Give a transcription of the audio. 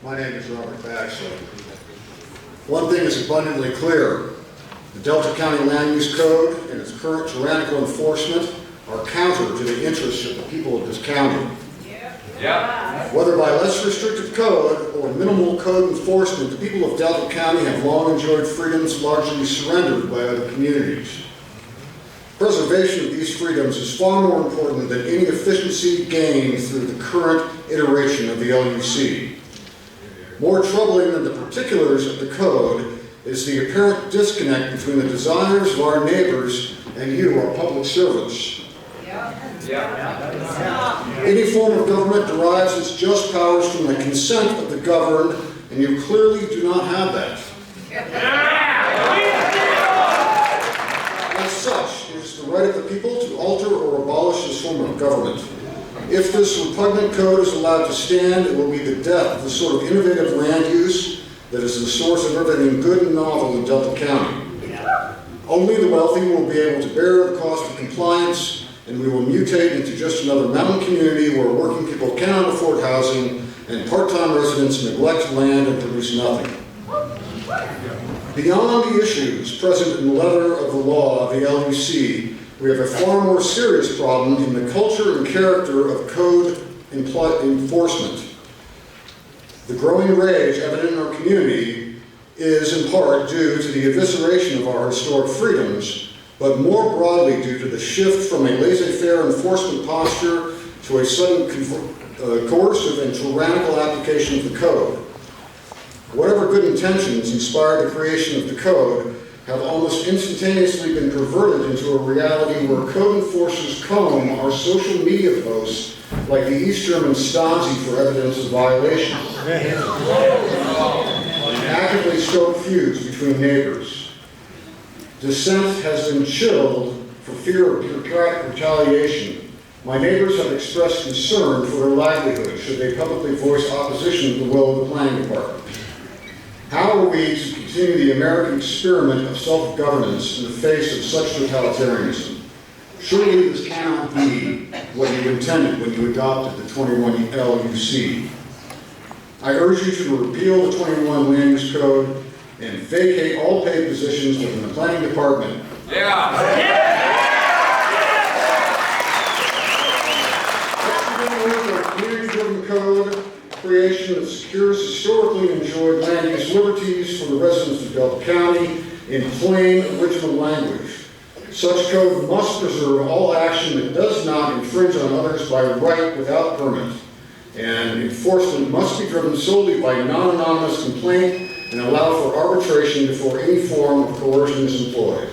My name is Robert Baxley. One thing is abundantly clear. The Delta County Land Use Code and its current tyrannical enforcement are counter to the interests of the people of this county. Whether by less restrictive code or minimal code enforcement, the people of Delta County have long enjoyed freedoms largely surrendered by other communities. Preservation of these freedoms is far more important than any efficiency gained through the current iteration of the LUC. More troubling than the particulars of the code is the apparent disconnect between the desires of our neighbors and you, our public servants. Any form of government derives its just powers from the consent of the governed, and you clearly do not have that. As such, it is the right of the people to alter or abolish this form of government. If this repugnant code is allowed to stand, it will be the death of the sort of innovative land use that is the source of everything good and novel in Delta County. Only the wealthy will be able to bear the cost of compliance, and we will mutate into just another mountain community where working people cannot afford housing and part-time residents neglect land and produce nothing. Beyond the issues present in the letter of the law of the LUC, we have a far more serious problem in the culture and character of code enforcement. The growing rage evident in our community is in part due to the evisceration of our historic freedoms, but more broadly due to the shift from a laissez-faire enforcement posture to a sudden coercive and tyrannical application of the code. Whatever good intentions inspired the creation of the code have almost instantaneously been perverted into a reality where code enforcers comb our social media posts like the East German Stasi for evidence of violations, and actively stoke feuds between neighbors. Dissent has been chilled for fear of bureaucratic retaliation. My neighbors have expressed concern for their livelihood should they publicly voice opposition to the will of the planning department. How are we to continue the American experiment of self-governance in the face of such totalitarianism? Surely this cannot be what you intended when you adopted the 21 LUC. I urge you to repeal the 21 Land Use Code and vacate all paid positions within the planning department. Community-driven code creation that secures historically enjoyed land use liberties for the residents of Delta County in plain original language. Such code must preserve all action that does not infringe on others by right without permit, and enforcement must be driven solely by non-anonymous complaint and allow for arbitration before any form of coercion is employed.